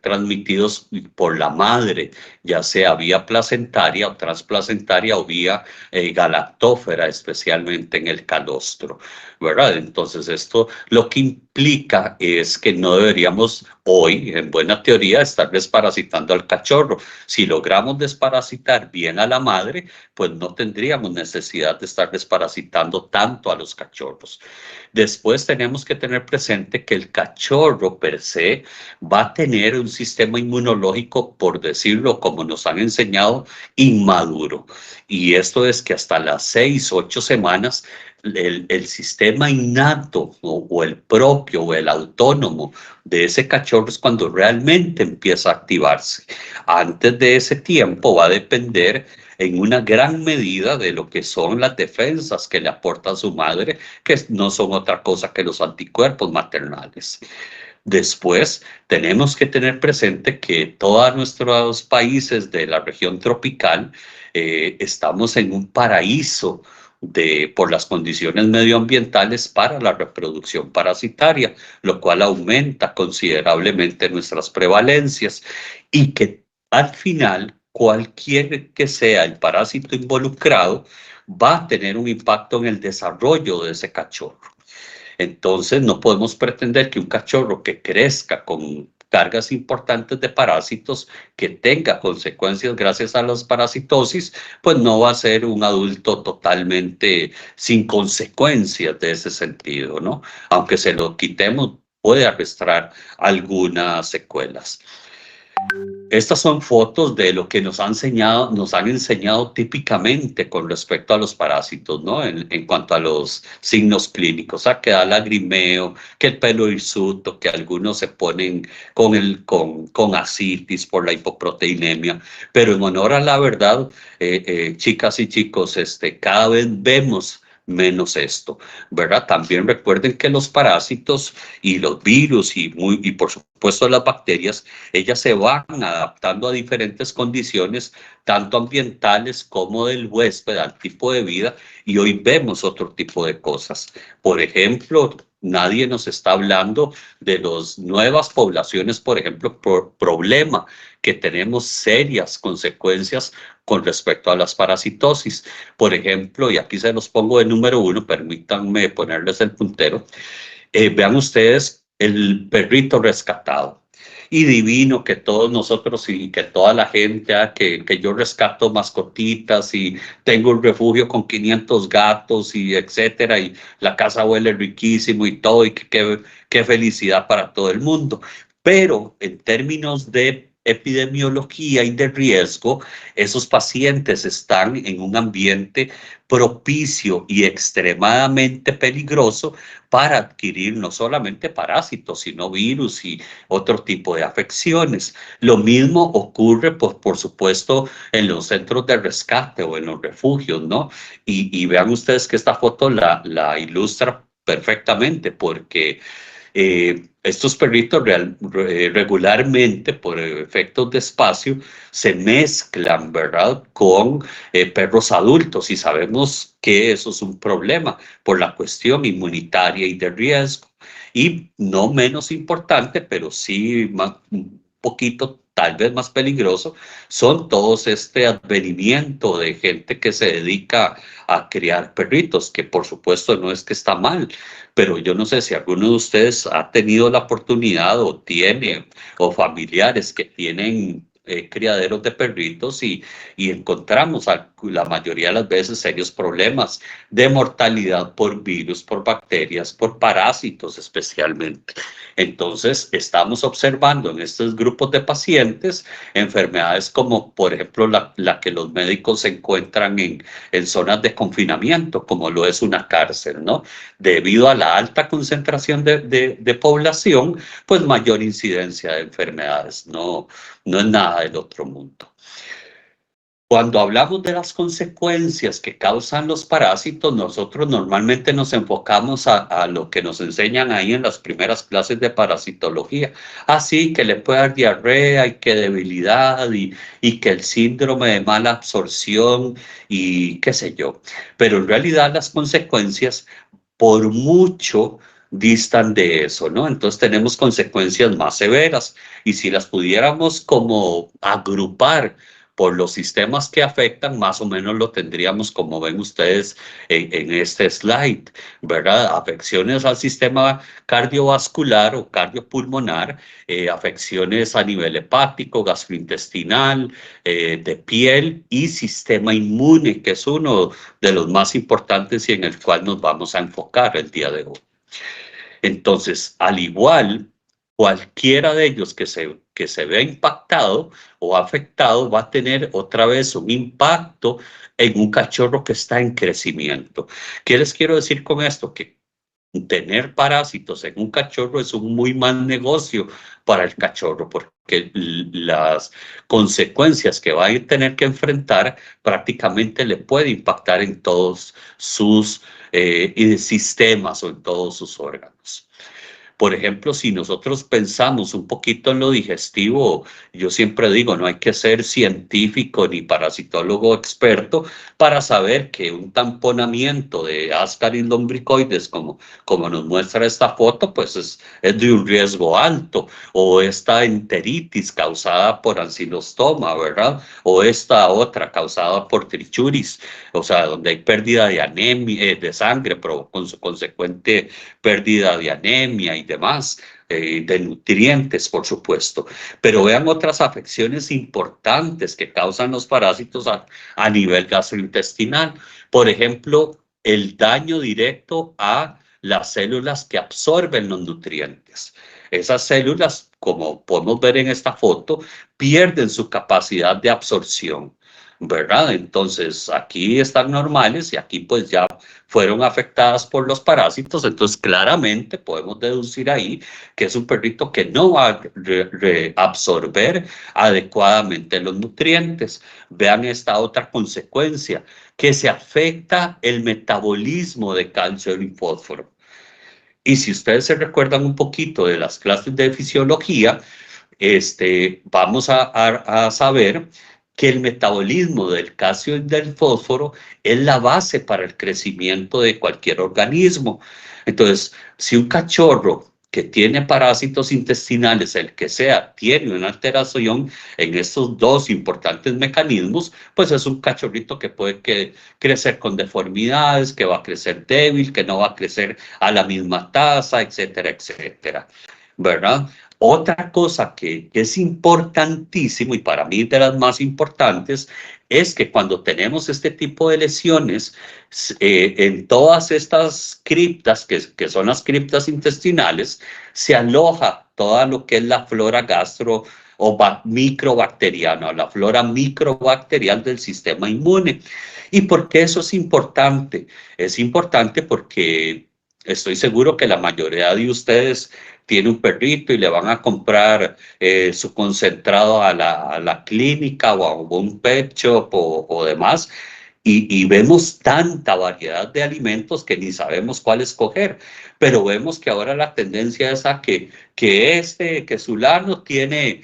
transmitidos por la madre, ya sea vía placentaria o transplacentaria o vía galactófera, especialmente en el calostro, ¿verdad? Entonces esto lo que implica es que no deberíamos hoy, en buena teoría, estar desparasitando al cachorro. Si logramos desparasitar bien a la madre, pues no tendríamos necesidad de estar desparasitando tanto a los cachorros. Después tenemos que tener presente que el cachorro per se va a tener un sistema inmunológico, por decirlo como nos han enseñado, inmaduro. Y esto es que hasta las 6, 8 semanas el sistema innato o el propio o el autónomo de ese cachorro es cuando realmente empieza a activarse. Antes de ese tiempo va a depender en una gran medida de lo que son las defensas que le aporta su madre, que no son otra cosa que los anticuerpos maternales. Después, tenemos que tener presente que todos nuestros países de la región tropical estamos en un paraíso por las condiciones medioambientales para la reproducción parasitaria, lo cual aumenta considerablemente nuestras prevalencias y que al final, cualquier que sea el parásito involucrado, va a tener un impacto en el desarrollo de ese cachorro. Entonces, no podemos pretender que un cachorro que crezca con cargas importantes de parásitos, que tenga consecuencias gracias a las parasitosis, pues no va a ser un adulto totalmente sin consecuencias de ese sentido, ¿no? Aunque se lo quitemos, puede arrastrar algunas secuelas. Estas son fotos de lo que nos han enseñado típicamente con respecto a los parásitos, ¿no? En cuanto a los signos clínicos, que da lagrimeo, que el pelo hirsuto, que algunos se ponen con asitis por la hipoproteinemia. Pero en honor a la verdad, chicas y chicos, cada vez vemos menos esto, ¿verdad? También recuerden que los parásitos y los virus y por supuesto las bacterias, ellas se van adaptando a diferentes condiciones, tanto ambientales como del huésped, al tipo de vida, y hoy vemos otro tipo de cosas. Por ejemplo, nadie nos está hablando de las nuevas poblaciones, por ejemplo, problema que tenemos serias consecuencias con respecto a las parasitosis. Por ejemplo, y aquí se los pongo de número 1, permítanme ponerles el puntero, vean ustedes el perrito rescatado. Y divino que todos nosotros y que toda la gente, que yo rescato mascotitas y tengo un refugio con 500 gatos y etcétera, y la casa huele riquísimo y todo, y qué felicidad para todo el mundo. Pero en términos de epidemiología y de riesgo, esos pacientes están en un ambiente propicio y extremadamente peligroso para adquirir no solamente parásitos, sino virus y otro tipo de afecciones. Lo mismo ocurre, pues, por supuesto, en los centros de rescate o en los refugios, ¿no? Y vean ustedes que esta foto la ilustra perfectamente, porque estos perritos regularmente, por efectos de espacio, se mezclan, ¿verdad?, con perros adultos, y sabemos que eso es un problema por la cuestión inmunitaria y de riesgo. Y no menos importante, pero sí un poquito tal vez más peligroso, son todos advenimiento de gente que se dedica a criar perritos, que por supuesto no es que está mal, pero yo no sé si alguno de ustedes ha tenido la oportunidad o tiene, o familiares que tienen criaderos de perritos y encontramos la mayoría de las veces serios problemas de mortalidad por virus, por bacterias, por parásitos especialmente. Entonces, estamos observando en estos grupos de pacientes enfermedades como, por ejemplo, la que los médicos encuentran en zonas de confinamiento, como lo es una cárcel, ¿no? Debido a la alta concentración de población, pues mayor incidencia de enfermedades, no es nada del otro mundo. Cuando hablamos de las consecuencias que causan los parásitos, nosotros normalmente nos enfocamos a lo que nos enseñan ahí en las primeras clases de parasitología. Así que le puede dar diarrea y que debilidad y que el síndrome de mala absorción y qué sé yo. Pero en realidad las consecuencias, por mucho distan de eso, ¿no? Entonces tenemos consecuencias más severas y si las pudiéramos como agrupar por los sistemas que afectan, más o menos lo tendríamos como ven ustedes en este slide, ¿verdad? Afecciones al sistema cardiovascular o cardiopulmonar, afecciones a nivel hepático, gastrointestinal, de piel y sistema inmune, que es uno de los más importantes y en el cual nos vamos a enfocar el día de hoy. Entonces, al igual, cualquiera de ellos que se vea impactado o afectado va a tener otra vez un impacto en un cachorro que está en crecimiento. ¿Qué les quiero decir con esto? Que tener parásitos en un cachorro es un muy mal negocio para el cachorro porque las consecuencias que va a tener que enfrentar prácticamente le puede impactar en todos sus sistemas o en todos sus órganos. Por ejemplo, si nosotros pensamos un poquito en lo digestivo, yo siempre digo, no hay que ser científico ni parasitólogo experto para saber que un tamponamiento de Ascaris lumbricoides, como nos muestra esta foto, pues es de un riesgo alto. O esta enteritis causada por ancilostoma, ¿verdad? O esta otra causada por trichuris, o sea, donde hay pérdida de anemia, de sangre, pero con su consecuente pérdida de anemia y demás, de nutrientes, por supuesto. Pero vean otras afecciones importantes que causan los parásitos a nivel gastrointestinal. Por ejemplo, el daño directo a las células que absorben los nutrientes. Esas células, como podemos ver en esta foto, pierden su capacidad de absorción, ¿verdad? Entonces, aquí están normales y aquí pues ya fueron afectadas por los parásitos, entonces claramente podemos deducir ahí que es un perrito que no va a reabsorber adecuadamente los nutrientes. Vean esta otra consecuencia, que se afecta el metabolismo de calcio y fósforo. Y si ustedes se recuerdan un poquito de las clases de fisiología, vamos a saber que el metabolismo del calcio y del fósforo es la base para el crecimiento de cualquier organismo. Entonces, si un cachorro que tiene parásitos intestinales, el que sea, tiene una alteración en estos dos importantes mecanismos, pues es un cachorrito que puede crecer con deformidades, que va a crecer débil, que no va a crecer a la misma tasa, etcétera, etcétera, ¿verdad? Otra cosa que es importantísimo y para mí de las más importantes es que cuando tenemos este tipo de lesiones en todas estas criptas, que son las criptas intestinales, se aloja toda lo que es la flora gastro o microbacteriana, la flora microbacterial del sistema inmune. ¿Y por qué eso es importante? Es importante porque estoy seguro que la mayoría de ustedes tiene un perrito y le van a comprar su concentrado a la clínica o a un pet shop o demás. Y vemos tanta variedad de alimentos que ni sabemos cuál escoger, pero vemos que ahora la tendencia es a que Sulano tiene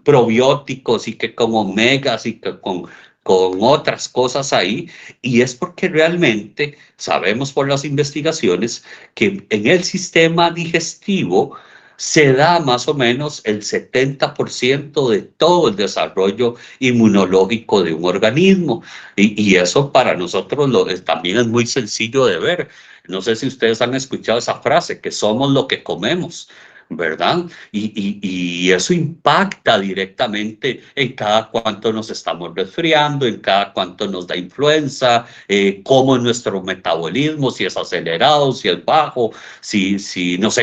probióticos y que con omegas y que con otras cosas ahí, y es porque realmente sabemos por las investigaciones que en el sistema digestivo se da más o menos el 70% de todo el desarrollo inmunológico de un organismo. Y eso para nosotros también es muy sencillo de ver. No sé si ustedes han escuchado esa frase, que somos lo que comemos, ¿verdad? Y eso impacta directamente en cada cuánto nos estamos resfriando, en cada cuánto nos da influenza, cómo es nuestro metabolismo, si es acelerado, si es bajo, si nos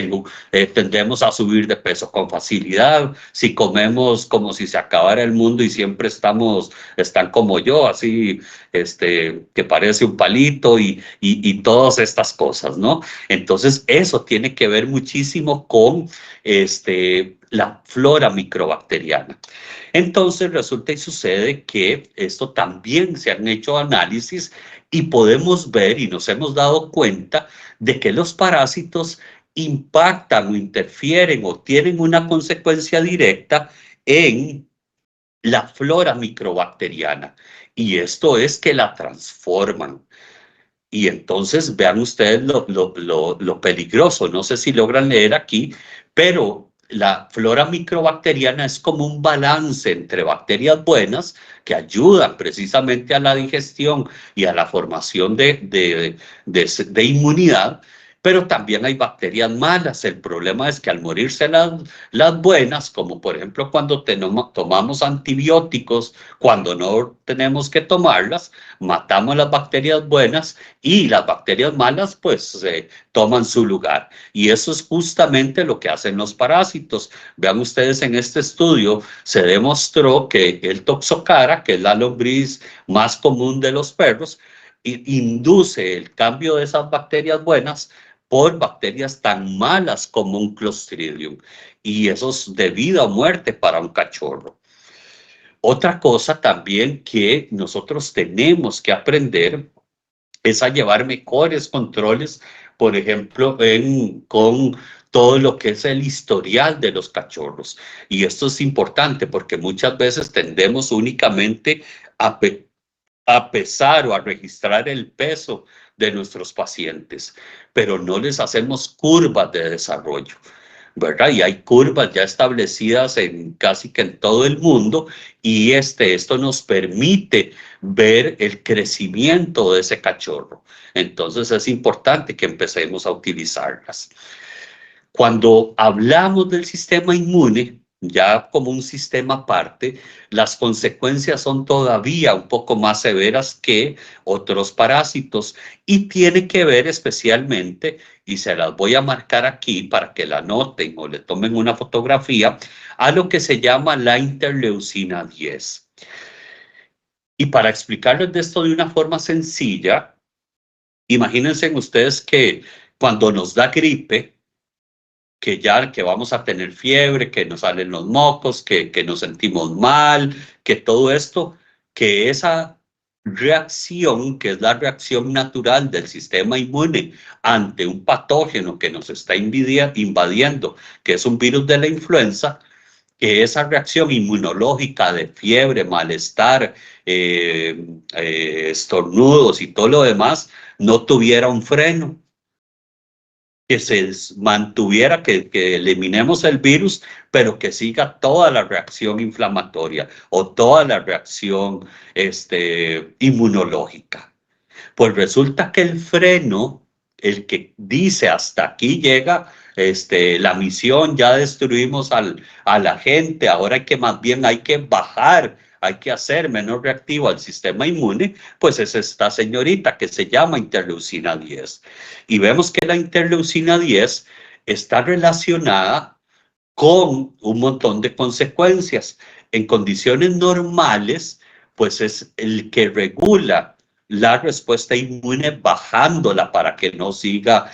tendemos a subir de peso con facilidad, si comemos como si se acabara el mundo y siempre están como yo, así, que parece un palito y todas estas cosas, ¿no? Entonces, eso tiene que ver muchísimo con la flora microbacteriana. Entonces resulta y sucede que esto también se han hecho análisis y podemos ver y nos hemos dado cuenta de que los parásitos impactan o interfieren o tienen una consecuencia directa en la flora microbacteriana. Y esto es que la transforman. Y entonces vean ustedes lo peligroso. No sé si logran leer aquí, pero la flora microbacteriana es como un balance entre bacterias buenas que ayudan precisamente a la digestión y a la formación de inmunidad, pero también hay bacterias malas. El problema es que al morirse las buenas, como por ejemplo cuando tomamos antibióticos, cuando no tenemos que tomarlas, matamos las bacterias buenas y las bacterias malas pues toman su lugar. Y eso es justamente lo que hacen los parásitos. Vean ustedes, en este estudio se demostró que el Toxocara, que es la lombriz más común de los perros, induce el cambio de esas bacterias buenas por bacterias tan malas como un Clostridium. Y eso es de vida o muerte para un cachorro. Otra cosa también que nosotros tenemos que aprender es a llevar mejores controles, por ejemplo, con todo lo que es el historial de los cachorros. Y esto es importante porque muchas veces tendemos únicamente a, a pesar o a registrar el peso de nuestros pacientes, pero no les hacemos curvas de desarrollo, ¿verdad? Y hay curvas ya establecidas en casi que en todo el mundo, y esto nos permite ver el crecimiento de ese cachorro. Entonces es importante que empecemos a utilizarlas. Cuando hablamos del sistema inmune, ya como un sistema aparte, las consecuencias son todavía un poco más severas que otros parásitos, y tiene que ver especialmente, y se las voy a marcar aquí para que la noten o le tomen una fotografía, a lo que se llama la interleucina 10. Y para explicarles de esto de una forma sencilla, imagínense ustedes que cuando nos da gripe, que vamos a tener fiebre, que nos salen los mocos, que nos sentimos mal, que todo esto, que esa reacción, que es la reacción natural del sistema inmune ante un patógeno que nos está invadiendo, que es un virus de la influenza, que esa reacción inmunológica de fiebre, malestar, estornudos y todo lo demás, no tuviera un freno, que se mantuviera, que eliminemos el virus, pero que siga toda la reacción inflamatoria o toda la reacción inmunológica. Pues resulta que el freno, el que dice hasta aquí llega la misión, ya destruimos a la gente, ahora más bien hay que bajar, hay que hacer menos reactivo al sistema inmune, pues es esta señorita que se llama interleucina 10. Y vemos que la interleucina 10 está relacionada con un montón de consecuencias. En condiciones normales, pues es el que regula la respuesta inmune, bajándola para que no siga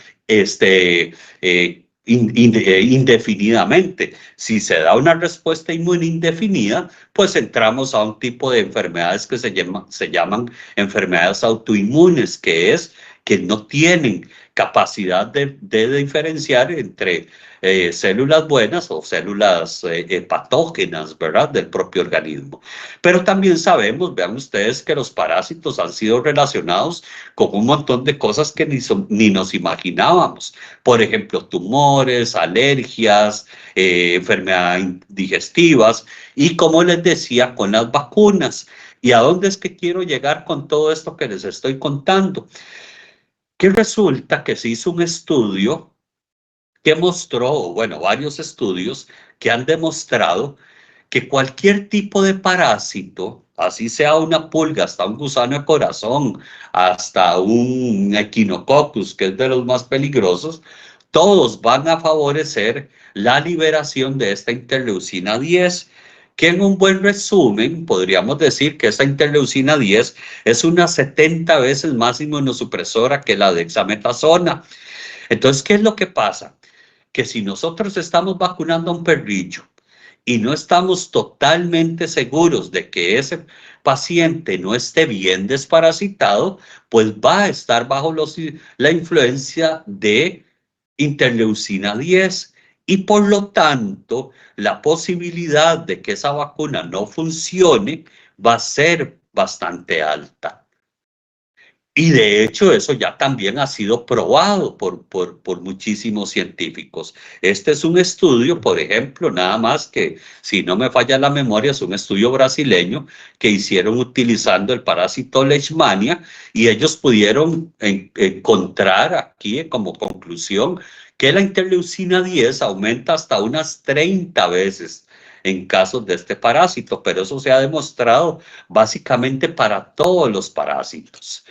indefinidamente. Si se da una respuesta inmune indefinida, pues entramos a un tipo de enfermedades que se llaman enfermedades autoinmunes, que es que no tienen capacidad de diferenciar entre células buenas o células patógenas, ¿verdad?, del propio organismo. Pero también sabemos, vean ustedes, que los parásitos han sido relacionados con un montón de cosas que ni nos imaginábamos. Por ejemplo, tumores, alergias, enfermedades digestivas, y como les decía, con las vacunas. ¿Y a dónde es que quiero llegar con todo esto que les estoy contando? Que resulta que se hizo un estudio que mostró, bueno, varios estudios que han demostrado que cualquier tipo de parásito, así sea una pulga, hasta un gusano de corazón, hasta un Echinococcus, que es de los más peligrosos, todos van a favorecer la liberación de esta interleucina 10, que en un buen resumen podríamos decir que esta interleucina 10 es unas 70 veces más inmunosupresora que la dexametasona. Entonces, ¿qué es lo que pasa? Que si nosotros estamos vacunando a un perrillo y no estamos totalmente seguros de que ese paciente no esté bien desparasitado, pues va a estar bajo la influencia de interleucina 10, y por lo tanto la posibilidad de que esa vacuna no funcione va a ser bastante alta. Y de hecho eso ya también ha sido probado por muchísimos científicos. Este es un estudio, por ejemplo, nada más que, si no me falla la memoria, es un estudio brasileño que hicieron utilizando el parásito Leishmania, y ellos pudieron encontrar aquí como conclusión que la interleucina 10 aumenta hasta unas 30 veces en casos de este parásito, pero eso se ha demostrado básicamente para todos los parásitos.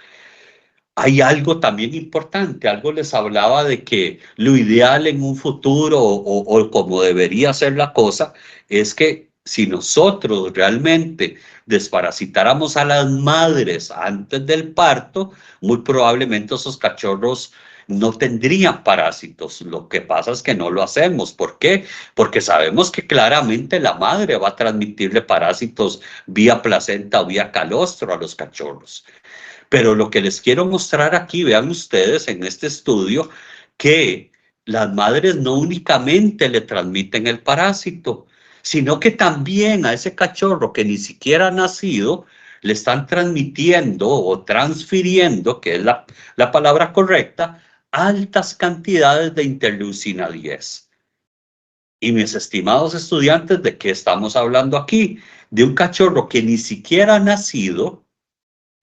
Hay algo también importante, algo les hablaba de que lo ideal en un futuro o como debería ser la cosa es que si nosotros realmente desparasitáramos a las madres antes del parto, muy probablemente esos cachorros no tendrían parásitos. Lo que pasa es que no lo hacemos. ¿Por qué? Porque sabemos que claramente la madre va a transmitirle parásitos vía placenta o vía calostro a los cachorros. Pero lo que les quiero mostrar aquí, vean ustedes en este estudio, que las madres no únicamente le transmiten el parásito, sino que también a ese cachorro que ni siquiera ha nacido, le están transmitiendo o transfiriendo, que es la palabra correcta, altas cantidades de interleucina 10. Y mis estimados estudiantes, ¿de qué estamos hablando aquí? De un cachorro que ni siquiera ha nacido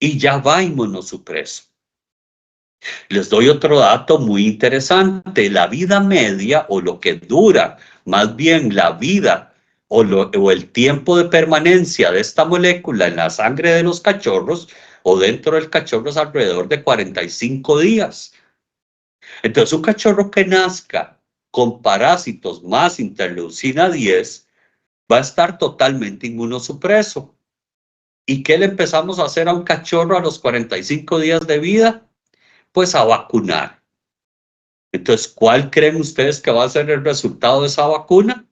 y ya va inmunosupreso. Les doy otro dato muy interesante. La vida media, o lo que dura, más bien la vida o el tiempo de permanencia de esta molécula en la sangre de los cachorros o dentro del cachorro, es alrededor de 45 días. Entonces, un cachorro que nazca con parásitos más interleucina 10 va a estar totalmente inmunosupreso. ¿Y qué le empezamos a hacer a un cachorro a los 45 días de vida? Pues a vacunar. Entonces, ¿cuál creen ustedes que va a ser el resultado de esa vacuna?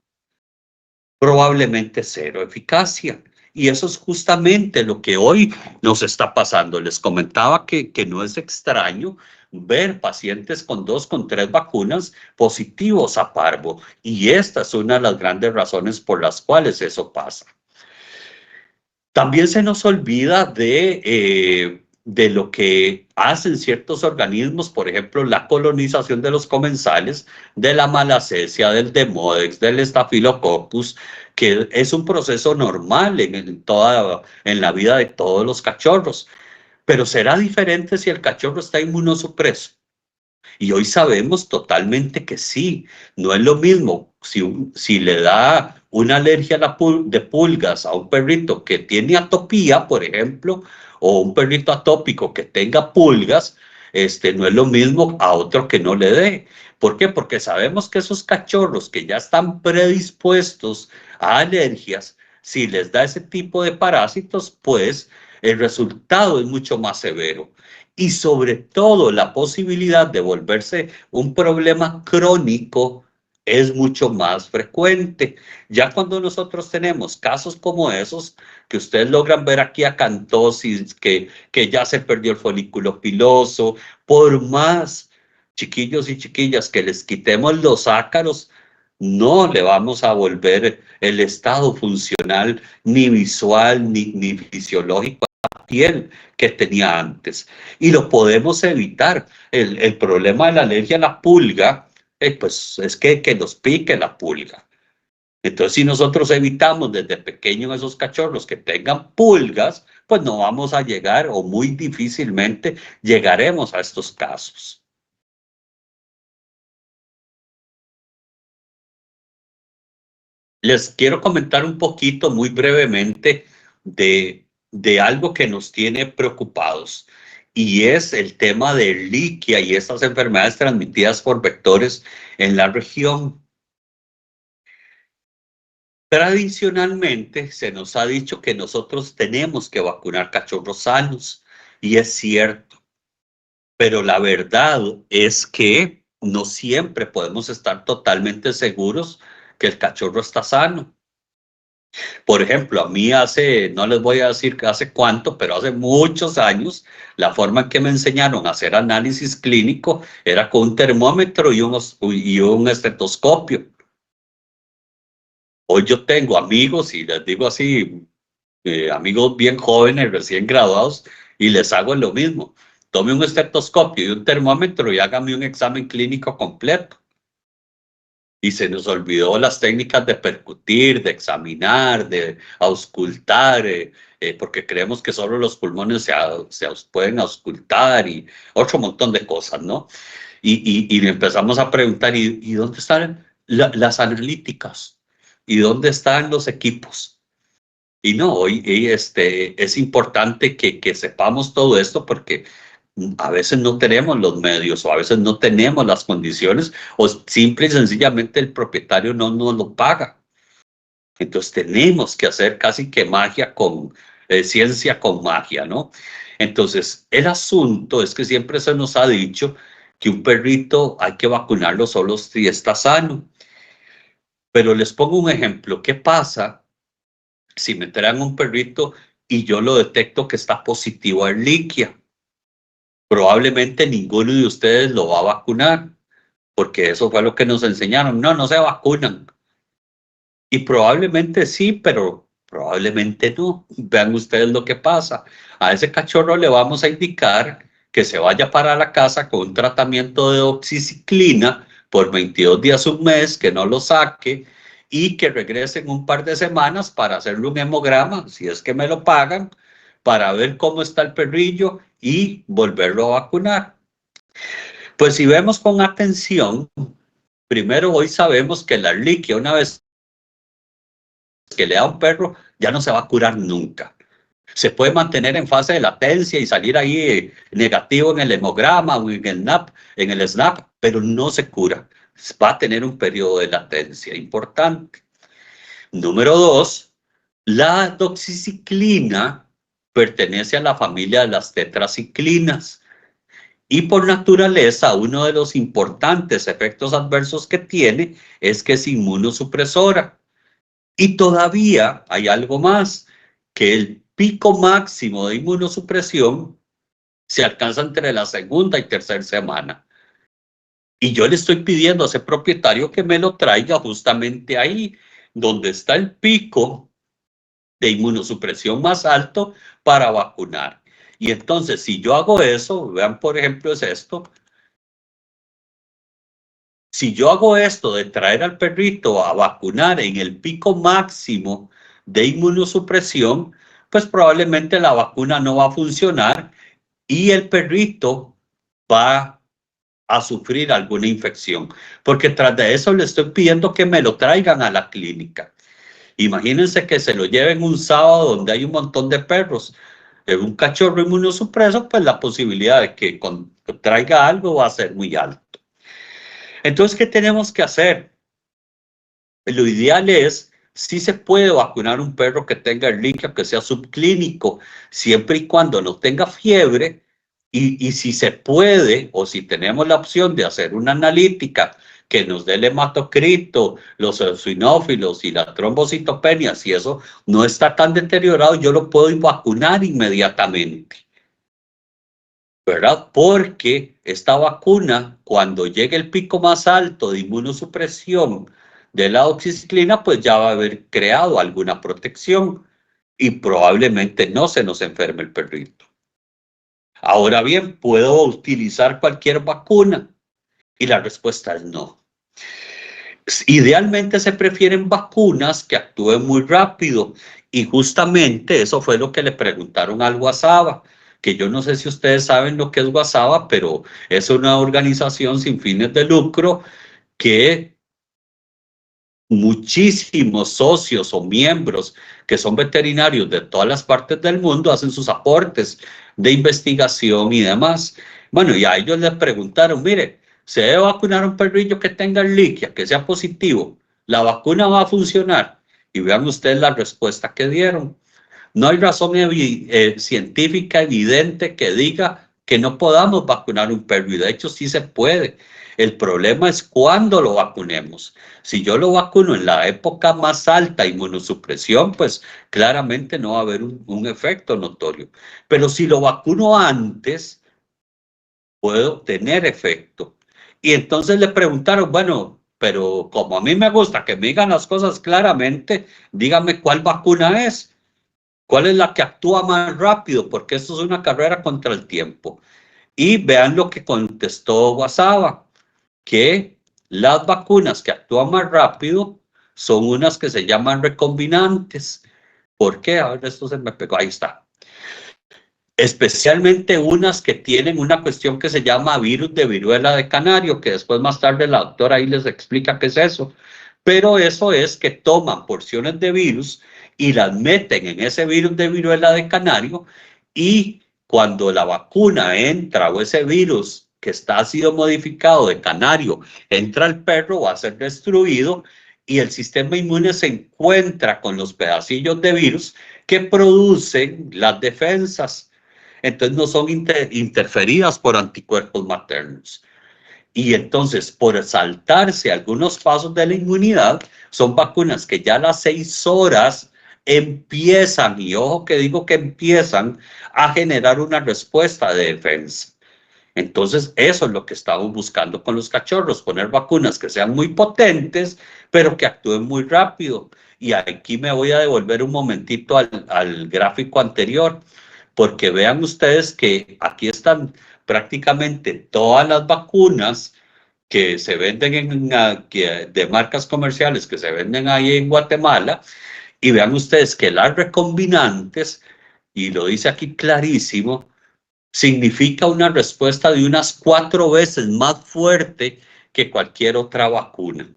Probablemente cero eficacia. Y eso es justamente lo que hoy nos está pasando. Les comentaba que no es extraño ver pacientes con 2, con 3 vacunas positivos a parvo. Y esta es una de las grandes razones por las cuales eso pasa. También se nos olvida de lo que hacen ciertos organismos, por ejemplo, la colonización de los comensales, de la malacesia, del Demodex, del Staphylococcus, que es un proceso normal en la vida de todos los cachorros. Pero será diferente si el cachorro está inmunosupreso. Y hoy sabemos totalmente que sí, no es lo mismo si le da una alergia de pulgas a un perrito que tiene atopía, por ejemplo, o un perrito atópico que tenga pulgas, no es lo mismo a otro que no le dé. ¿Por qué? Porque sabemos que esos cachorros que ya están predispuestos a alergias, si les da ese tipo de parásitos, pues el resultado es mucho más severo. Y sobre todo la posibilidad de volverse un problema crónico es mucho más frecuente. Ya cuando nosotros tenemos casos como esos, que ustedes logran ver aquí acantosis, que ya se perdió el folículo piloso, por más chiquillos y chiquillas que les quitemos los ácaros, no le vamos a volver el estado funcional ni visual ni fisiológico a la piel que tenía antes. Y lo podemos evitar. El problema de la alergia a la pulga, pues es que nos pique la pulga. Entonces, si nosotros evitamos desde pequeños esos cachorros que tengan pulgas, pues no vamos a llegar, o muy difícilmente llegaremos a estos casos. Les quiero comentar un poquito, muy brevemente, de algo que nos tiene preocupados, y es el tema de liquia y estas enfermedades transmitidas por vectores en la región. Tradicionalmente se nos ha dicho que nosotros tenemos que vacunar cachorros sanos, y es cierto, pero la verdad es que no siempre podemos estar totalmente seguros que el cachorro está sano. Por ejemplo, a mí no les voy a decir hace cuánto, pero hace muchos años, la forma en que me enseñaron a hacer análisis clínico era con un termómetro y un estetoscopio. Hoy yo tengo amigos, y les digo así, amigos bien jóvenes, recién graduados, y les hago lo mismo. tome un estetoscopio y un termómetro y hágame un examen clínico completo. Y se nos olvidó las técnicas de percutir, de examinar, de auscultar, porque creemos que solo los pulmones se pueden auscultar y otro montón de cosas, ¿no? Y empezamos a preguntar, ¿y dónde están las analíticas? ¿Y dónde están los equipos? Y no, hoy es importante que sepamos todo esto porque a veces no tenemos los medios o a veces no tenemos las condiciones o simple y sencillamente el propietario no nos lo paga. Entonces tenemos que hacer casi que magia con ciencia con magia, ¿no? Entonces el asunto es que siempre se nos ha dicho que un perrito hay que vacunarlo solo si está sano. Pero les pongo un ejemplo. ¿Qué pasa si me traen un perrito y yo lo detecto que está positivo a Ehrlichia? Probablemente ninguno de ustedes lo va a vacunar, porque eso fue lo que nos enseñaron. No, no se vacunan. Y probablemente sí, pero probablemente no. Vean ustedes lo que pasa. A ese cachorro le vamos a indicar que se vaya para la casa con un tratamiento de oxiciclina por 22 días, un mes, que no lo saque y que regrese en un par de semanas para hacerle un hemograma, si es que me lo pagan, para ver cómo está el perrillo y volverlo a vacunar. Pues si vemos con atención, primero hoy sabemos que la Ehrlichia, una vez que le da a un perro, ya no se va a curar nunca. Se puede mantener en fase de latencia y salir ahí negativo en el hemograma o en el NAP, en el SNAP, pero no se cura. Va a tener un periodo de latencia importante. Número 2, la doxiciclina pertenece a la familia de las tetraciclinas. Y por naturaleza, uno de los importantes efectos adversos que tiene es que es inmunosupresora. Y todavía hay algo más, que el pico máximo de inmunosupresión se alcanza entre la segunda y tercera semana. Y yo le estoy pidiendo a ese propietario que me lo traiga justamente ahí, donde está el pico de inmunosupresión más alto para vacunar. Y entonces, si yo hago eso, vean por ejemplo es esto, si yo hago esto de traer al perrito a vacunar en el pico máximo de inmunosupresión, pues probablemente la vacuna no va a funcionar y el perrito va a sufrir alguna infección. Porque tras de eso le estoy pidiendo que me lo traigan a la clínica. Imagínense que se lo lleven un sábado donde hay un montón de perros. Un cachorro inmunosupreso, pues la posibilidad de que traiga algo va a ser muy alta. Entonces, ¿qué tenemos que hacer? Lo ideal es, si se puede vacunar un perro que tenga Ehrlichia, que sea subclínico, siempre y cuando no tenga fiebre, y si se puede, o si tenemos la opción de hacer una analítica que nos dé el hematocrito, los eosinófilos y la trombocitopenia, si eso no está tan deteriorado, yo lo puedo vacunar inmediatamente. ¿Verdad? Porque esta vacuna, cuando llegue el pico más alto de inmunosupresión de la doxiciclina, pues ya va a haber creado alguna protección y probablemente no se nos enferme el perrito. Ahora bien, ¿puedo utilizar cualquier vacuna? Y la respuesta es no. Idealmente se prefieren vacunas que actúen muy rápido y justamente eso fue lo que le preguntaron al Guasaba, que yo no sé si ustedes saben lo que es Guasaba, pero es una organización sin fines de lucro que muchísimos socios o miembros que son veterinarios de todas las partes del mundo hacen sus aportes de investigación y demás. Bueno, y a ellos les preguntaron, mire, ¿se debe vacunar a un perrillo que tenga Ehrlichia, que sea positivo? ¿La vacuna va a funcionar? Y vean ustedes la respuesta que dieron. No hay razón científica evidente que diga que no podamos vacunar un perro, y de hecho sí se puede. El problema es cuándo lo vacunemos. Si yo lo vacuno en la época más alta de inmunosupresión, pues claramente no va a haber un efecto notorio. Pero si lo vacuno antes, puedo tener efecto. Y entonces le preguntaron, bueno, pero como a mí me gusta que me digan las cosas claramente, dígame cuál vacuna es. ¿Cuál es la que actúa más rápido? Porque esto es una carrera contra el tiempo. Y vean lo que contestó Guasaba, que las vacunas que actúan más rápido son unas que se llaman recombinantes. ¿Por qué? A ver, esto se me pegó, ahí está. Especialmente unas que tienen una cuestión que se llama virus de viruela de canario, que después más tarde la doctora ahí les explica qué es eso. Pero eso es que toman porciones de virus y las meten en ese virus de viruela de canario, y cuando la vacuna entra o ese virus que ha sido modificado de canario entra al perro, va a ser destruido y el sistema inmune se encuentra con los pedacillos de virus que producen las defensas. Entonces no son interferidas por anticuerpos maternos. Y entonces, por saltarse algunos pasos de la inmunidad, son vacunas que ya a las 6 horas empiezan, y ojo que digo que empiezan, a generar una respuesta de defensa. Entonces, eso es lo que estamos buscando con los cachorros, poner vacunas que sean muy potentes, pero que actúen muy rápido. Y aquí me voy a devolver un momentito al gráfico anterior, porque vean ustedes que aquí están prácticamente todas las vacunas que se venden de marcas comerciales que se venden ahí en Guatemala, y vean ustedes que las recombinantes, y lo dice aquí clarísimo, significa una respuesta de unas 4 veces más fuerte que cualquier otra vacuna.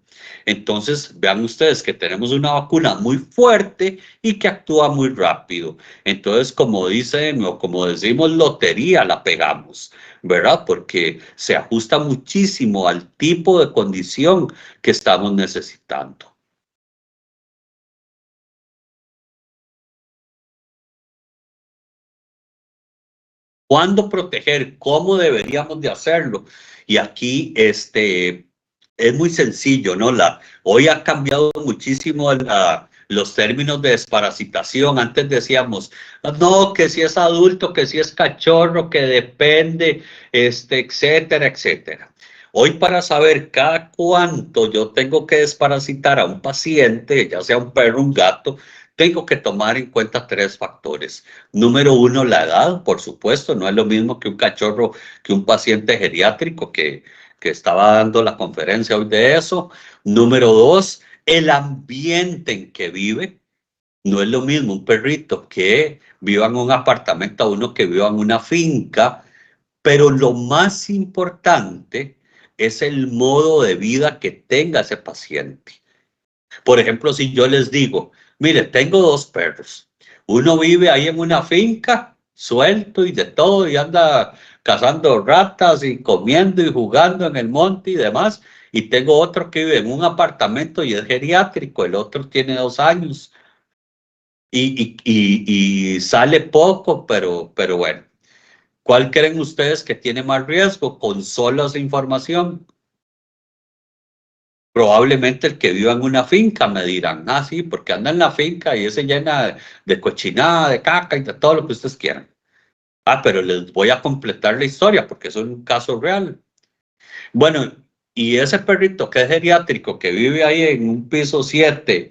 Entonces, vean ustedes que tenemos una vacuna muy fuerte y que actúa muy rápido. Entonces, como dicen o como decimos, lotería la pegamos, ¿verdad? Porque se ajusta muchísimo al tipo de condición que estamos necesitando. ¿Cuándo proteger? ¿Cómo deberíamos de hacerlo? Y aquí es muy sencillo, ¿no? Hoy ha cambiado muchísimo los términos de desparasitación. Antes decíamos, no, que si es adulto, que si es cachorro, que depende, etcétera, etcétera. Hoy, para saber cada cuánto yo tengo que desparasitar a un paciente, ya sea un perro o un gato, tengo que tomar en cuenta 3 factores. Número 1, la edad, por supuesto, no es lo mismo que un cachorro, que un paciente geriátrico que estaba dando la conferencia hoy de eso. Número 2, el ambiente en que vive. No es lo mismo un perrito que viva en un apartamento a uno que viva en una finca, pero lo más importante es el modo de vida que tenga ese paciente. Por ejemplo, si yo les digo, mire, tengo 2 perros. Uno vive ahí en una finca, suelto y de todo, y anda cazando ratas y comiendo y jugando en el monte y demás. Y tengo otro que vive en un apartamento y es geriátrico, el otro tiene 2 años y sale poco, pero bueno. ¿Cuál creen ustedes que tiene más riesgo con solo esa información? Probablemente el que viva en una finca, me dirán, ah, sí, porque anda en la finca y se llena de cochinada, de caca y de todo lo que ustedes quieran. Ah, pero les voy a completar la historia porque es un caso real. Bueno, y ese perrito que es geriátrico, que vive ahí en un piso 7,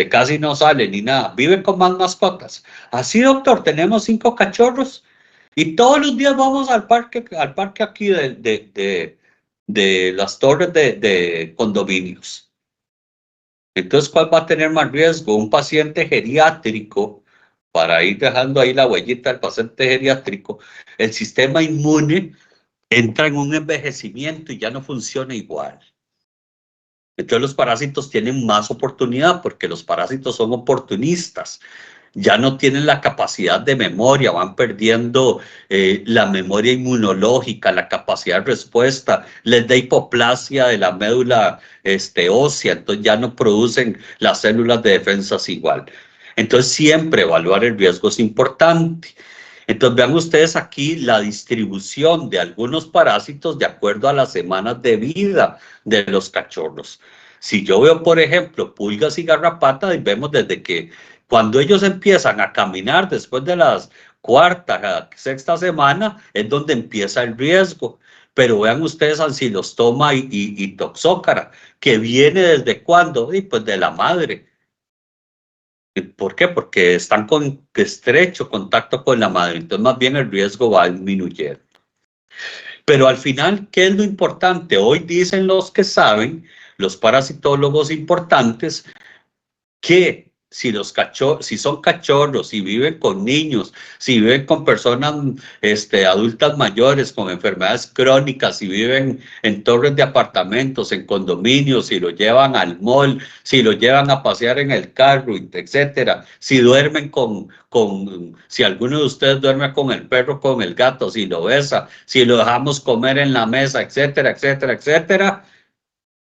casi no sale ni nada, vive con más mascotas. Así, doctor, tenemos 5 cachorros y todos los días vamos al parque aquí de las torres de condominios. Entonces, ¿cuál va a tener más riesgo? Un paciente geriátrico, para ir dejando ahí la huellita del paciente geriátrico, el sistema inmune entra en un envejecimiento y ya no funciona igual. Entonces los parásitos tienen más oportunidad porque los parásitos son oportunistas. Ya no tienen la capacidad de memoria, van perdiendo la memoria inmunológica, la capacidad de respuesta, les da hipoplasia de la médula ósea, entonces ya no producen las células de defensas igual. Entonces siempre evaluar el riesgo es importante. Entonces vean ustedes aquí la distribución de algunos parásitos de acuerdo a las semanas de vida de los cachorros. Si yo veo, por ejemplo, pulgas y garrapatas, vemos desde que cuando ellos empiezan a caminar después de las 4ª, 6ª semana, es donde empieza el riesgo. Pero vean ustedes ancilostoma y toxócara, que viene desde cuándo, y pues de la madre. ¿Por qué? Porque están con estrecho contacto con la madre, entonces más bien el riesgo va disminuyendo. Pero al final, ¿qué es lo importante? Hoy dicen los que saben, los parasitólogos importantes, que si son cachorros, si viven con niños, si viven con personas adultas mayores con enfermedades crónicas, si viven en torres de apartamentos, en condominios, si lo llevan al mall, si lo llevan a pasear en el carro, etcétera, si duermen si alguno de ustedes duerme con el perro, con el gato, si lo besa, si lo dejamos comer en la mesa, etcétera, etcétera, etcétera,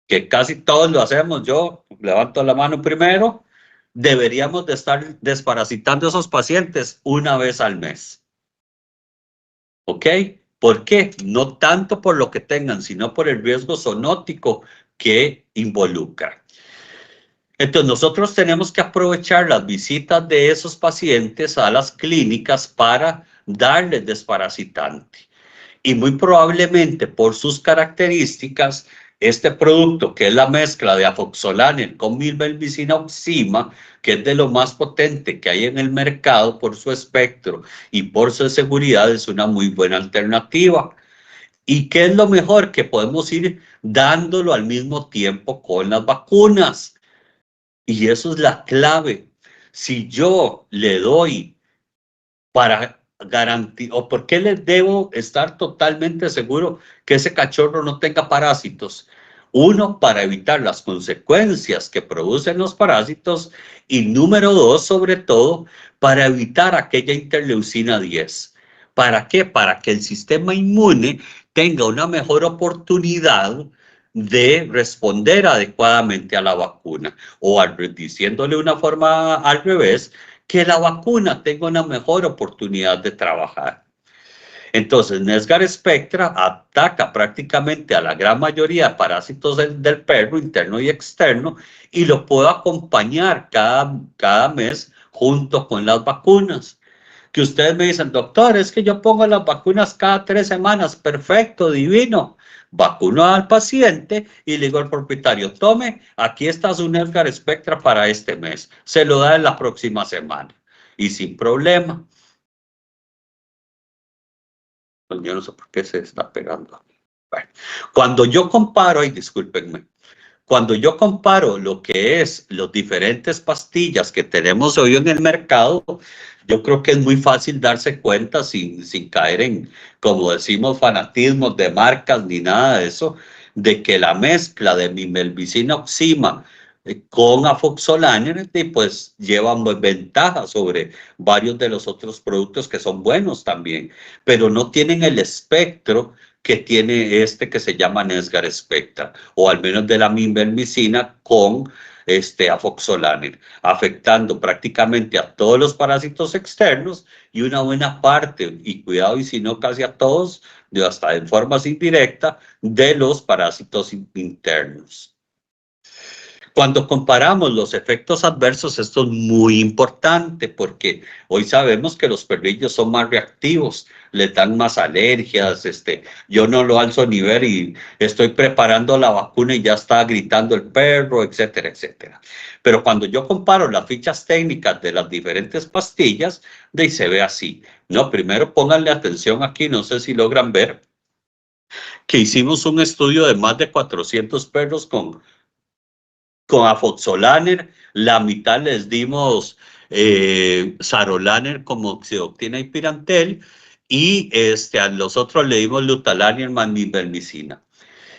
que casi todos lo hacemos, yo levanto la mano primero, deberíamos de estar desparasitando a esos pacientes una vez al mes. ¿Ok? ¿Por qué? No tanto por lo que tengan, sino por el riesgo zoonótico que involucra. Entonces, nosotros tenemos que aprovechar las visitas de esos pacientes a las clínicas para darles desparasitante. Y muy probablemente por sus características, este producto, que es la mezcla de afoxolaner con milbemicina oxima, que es de lo más potente que hay en el mercado por su espectro y por su seguridad, es una muy buena alternativa. ¿Y qué es lo mejor? Que podemos ir dándolo al mismo tiempo con las vacunas. Y eso es la clave. Si yo le doy para garantizar, o por qué les debo estar totalmente seguro que ese cachorro no tenga parásitos. Uno, para evitar las consecuencias que producen los parásitos, y número dos, sobre todo, para evitar aquella interleucina 10. ¿Para qué? Para que el sistema inmune tenga una mejor oportunidad de responder adecuadamente a la vacuna, o diciéndole una forma al revés, que la vacuna tenga una mejor oportunidad de trabajar. Entonces, Nesgar Spectra ataca prácticamente a la gran mayoría de parásitos del perro, interno y externo, y lo puedo acompañar cada mes junto con las vacunas. Que ustedes me dicen, doctor, es que yo pongo las vacunas cada 3 semanas, perfecto, divino. Vacuno al paciente y le digo al propietario, tome, aquí está su Nesgar Spectra para este mes. Se lo da en la próxima semana y sin problema. Pues yo no sé por qué se está pegando. Bueno, cuando yo comparo, ay, discúlpenme, cuando yo comparo lo que es los diferentes pastillas que tenemos hoy en el mercado, yo creo que es muy fácil darse cuenta sin caer en, como decimos, fanatismos de marcas ni nada de eso, de que la mezcla de mimelvicina oxima con afoxolaner pues lleva ventaja sobre varios de los otros productos que son buenos también, pero no tienen el espectro que tiene que se llama Nesgar Spectra, o al menos de la milbemicina con afoxolaner, afectando prácticamente a todos los parásitos externos y una buena parte, y cuidado y si no casi a todos, hasta en forma indirecta, de los parásitos internos. Cuando comparamos los efectos adversos, esto es muy importante porque hoy sabemos que los perrillos son más reactivos, les dan más alergias, yo no lo alzo ni ver y estoy preparando la vacuna y ya está gritando el perro, etcétera, etcétera. Pero cuando yo comparo las fichas técnicas de las diferentes pastillas, de ahí se ve así. No, primero pónganle atención aquí, no sé si logran ver que hicimos un estudio de más de 400 perros con afoxolaner, la mitad les dimos sarolaner como oxidoctina y pirantel, y a los otros le dimos lutalaner más milbemicina.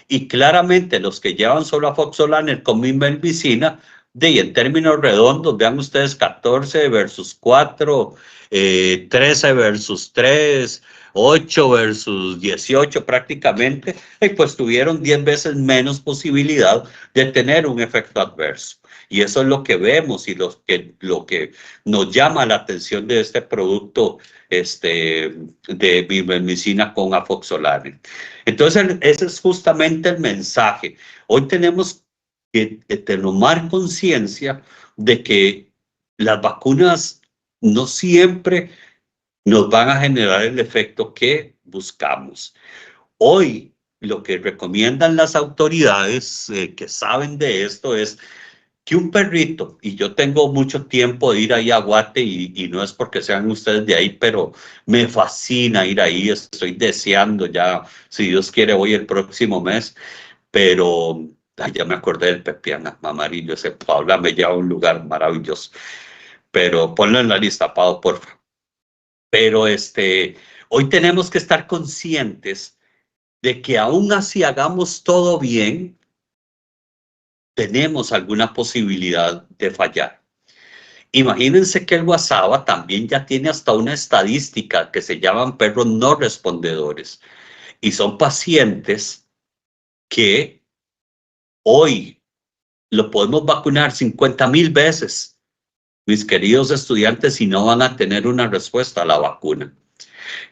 Y claramente los que llevan solo afoxolaner con milbemicina, en términos redondos, vean ustedes 14 versus 4, 13 versus 3, 8 versus 18 prácticamente, y pues tuvieron 10 veces menos posibilidad de tener un efecto adverso. Y eso es lo que vemos y lo que nos llama la atención de este producto de milbemicina con afoxolaner. Entonces, ese es justamente el mensaje. Hoy tenemos que tomar conciencia de que las vacunas no siempre nos van a generar el efecto que buscamos. Hoy, lo que recomiendan las autoridades que saben de esto es que un perrito, y yo tengo mucho tiempo de ir ahí a Guate, y no es porque sean ustedes de ahí, pero me fascina ir ahí, estoy deseando ya, si Dios quiere, voy el próximo mes, pero ay, ya me acordé del Pepián Amarillo, ese Paula me lleva a un lugar maravilloso, pero ponlo en la lista, Pau, por favor. Pero hoy tenemos que estar conscientes de que aún así hagamos todo bien, tenemos alguna posibilidad de fallar. Imagínense que el WhatsApp también ya tiene hasta una estadística que se llaman perros no respondedores, y son pacientes que hoy lo podemos vacunar 50,000 veces, mis queridos estudiantes, y no van a tener una respuesta a la vacuna.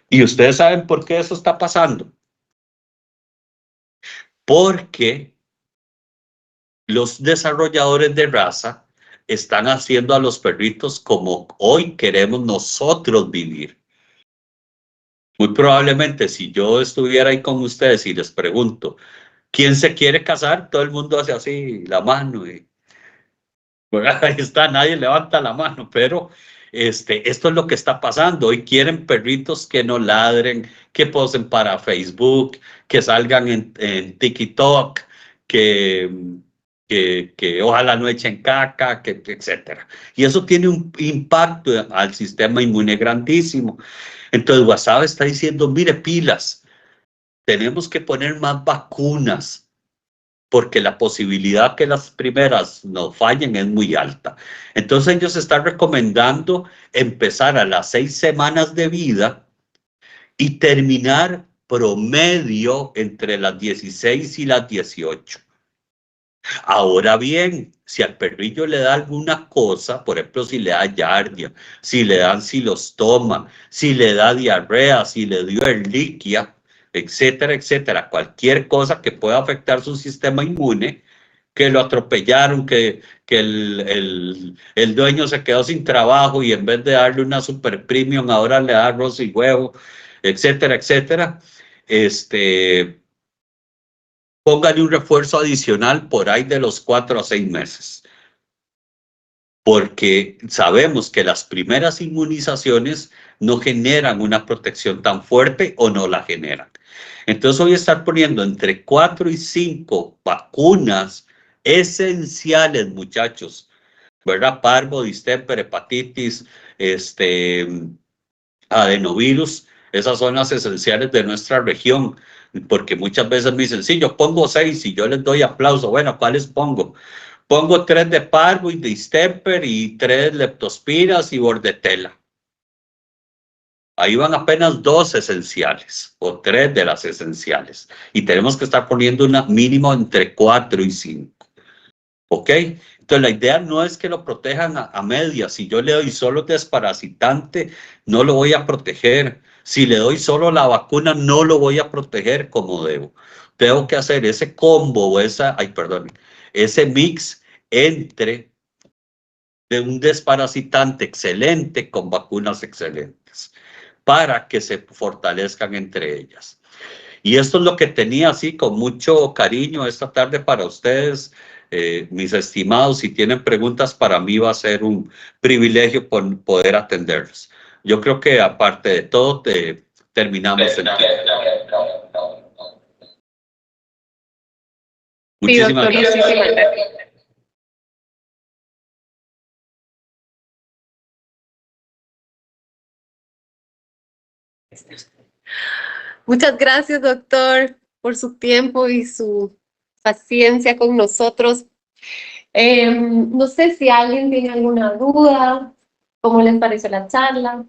¿Y ustedes saben por qué eso está pasando? Porque los desarrolladores de raza están haciendo a los perritos como hoy queremos nosotros vivir. Muy probablemente si yo estuviera ahí con ustedes y les pregunto, ¿quién se quiere casar? Todo el mundo hace así la mano y ahí está, nadie levanta la mano, pero esto es lo que está pasando. Hoy quieren perritos que no ladren, que posen para Facebook, que salgan en TikTok, que, que ojalá no echen caca, etcétera. Y eso tiene un impacto al sistema inmune grandísimo. Entonces WhatsApp está diciendo, mire, pilas, tenemos que poner más vacunas, porque la posibilidad que las primeras nos fallen es muy alta. Entonces ellos están recomendando empezar a las 6 semanas de vida y terminar promedio entre las 16 y las 18. Ahora bien, si al perrillo le da alguna cosa, por ejemplo, si le da yardia, si le dan silostoma, si le da diarrea, si le dio erliquia, etcétera, etcétera, cualquier cosa que pueda afectar su sistema inmune, que lo atropellaron, que el dueño se quedó sin trabajo y en vez de darle una super premium ahora le da arroz y huevo, etcétera, etcétera, póngale un refuerzo adicional por ahí de los 4 a 6 meses, porque sabemos que las primeras inmunizaciones no generan una protección tan fuerte o no la generan. Entonces voy a estar poniendo entre 4 y 5 vacunas esenciales, muchachos, ¿verdad? Parvo, distemper, hepatitis, adenovirus, esas son las esenciales de nuestra región, porque muchas veces me dicen, sí, yo pongo 6 y yo les doy aplauso. Bueno, ¿cuáles pongo? Pongo 3 de parvo y distemper y 3 leptospiras y bordetela. Ahí van apenas 2 esenciales o 3 de las esenciales. Y tenemos que estar poniendo una mínimo entre 4 y 5. ¿Ok? Entonces la idea no es que lo protejan a medias. Si yo le doy solo desparasitante, no lo voy a proteger. Si le doy solo la vacuna, no lo voy a proteger como debo. Tengo que hacer ese combo o ese mix entre de un desparasitante excelente con vacunas excelentes para que se fortalezcan entre ellas. Y esto es lo que tenía así con mucho cariño esta tarde para ustedes, mis estimados. Si tienen preguntas, para mí va a ser un privilegio poder atenderlos. Yo creo que aparte de todo, terminamos en tiempo. Muchísimas gracias. Muchas gracias, doctor, por su tiempo y su paciencia con nosotros. No sé si alguien tiene alguna duda, ¿cómo les pareció la charla?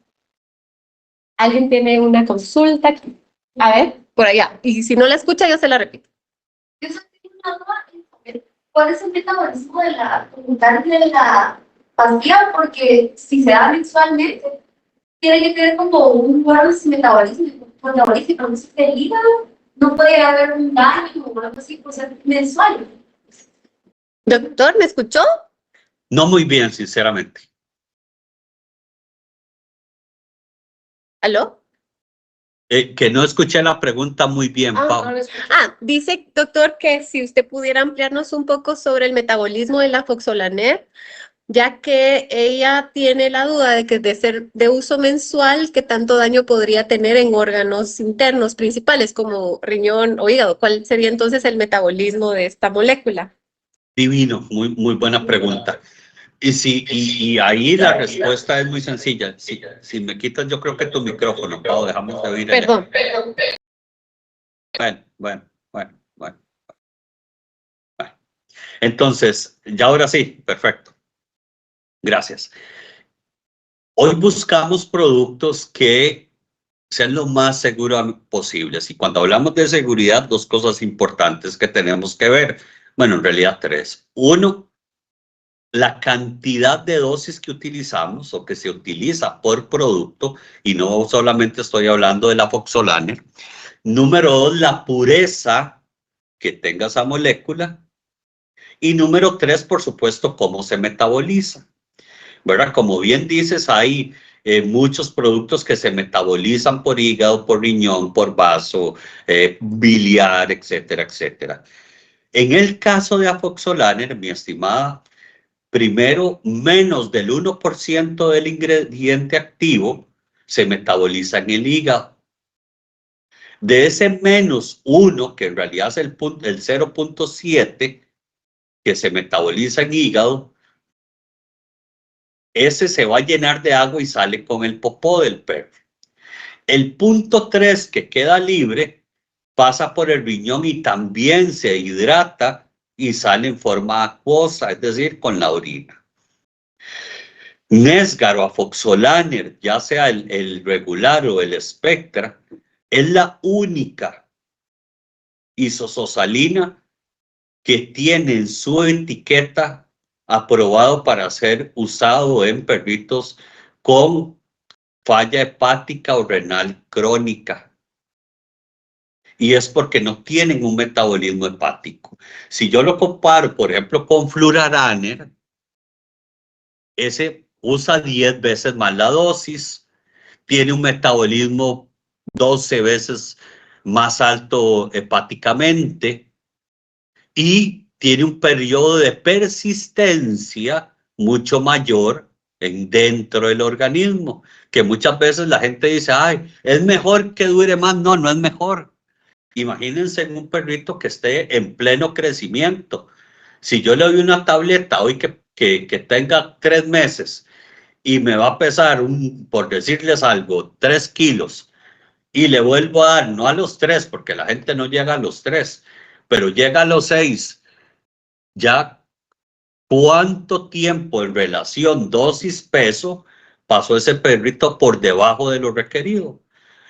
¿Alguien tiene una consulta? A ver, por allá. Y si no la escucha, yo se la repito. Yo solo tengo una duda. ¿Cuál es el metabolismo de la pastilla? Porque si se da mensualmente, tiene que tener como un buen metabolismo, entonces el hígado no puede haber un daño o algo así por ser mensual. Doctor, ¿me escuchó? No muy bien, sinceramente. ¿Aló? Que no escuché la pregunta muy bien, Pau. Dice, doctor, que si usted pudiera ampliarnos un poco sobre el metabolismo de la Foxolaner, ya que ella tiene la duda de que de ser de uso mensual, ¿qué tanto daño podría tener en órganos internos principales como riñón o hígado? ¿Cuál sería entonces el metabolismo de esta molécula? Divino, muy buena pregunta. Y ahí la respuesta es muy sencilla. Si me quitas, yo creo que tu micrófono, Pau, dejamos de oír. Perdón. Bueno. Entonces, ya ahora sí, perfecto. Gracias. Hoy buscamos productos que sean lo más seguros posibles. Y cuando hablamos de seguridad, dos cosas importantes que tenemos que ver. Bueno, en realidad tres. Uno, la cantidad de dosis que utilizamos o que se utiliza por producto, y no solamente estoy hablando de la Foxolaner. Número dos, la pureza que tenga esa molécula. Y número tres, por supuesto, cómo se metaboliza, ¿verdad? Como bien dices, hay muchos productos que se metabolizan por hígado, por riñón, por vaso, biliar, etcétera, etcétera. En el caso de Afoxolaner, mi estimada, primero, menos del 1% del ingrediente activo se metaboliza en el hígado. De ese menos 1, que en realidad es el 0.7, que se metaboliza en hígado, ese se va a llenar de agua y sale con el popó del perro. El 0.3 que queda libre pasa por el riñón y también se hidrata y sale en forma acuosa, es decir, con la orina. Nesgar o Afoxolaner, ya sea el regular o el Spectra, es la única isososalina que tiene en su etiqueta aprobado para ser usado en perritos con falla hepática o renal crónica. Y es porque no tienen un metabolismo hepático. Si yo lo comparo, por ejemplo, con Fluraraner, ese usa 10 veces más la dosis, tiene un metabolismo 12 veces más alto hepáticamente y tiene un periodo de persistencia mucho mayor dentro del organismo, que muchas veces la gente dice, ay, es mejor que dure más. No, no es mejor. Imagínense en un perrito que esté en pleno crecimiento. Si yo le doy una tableta hoy que tenga 3 meses y me va a pesar, por decirles algo, 3 kilos, y le vuelvo a dar, no a los 3, porque la gente no llega a los 3, pero llega a los 6, ya cuánto tiempo en relación dosis-peso pasó ese perrito por debajo de lo requerido.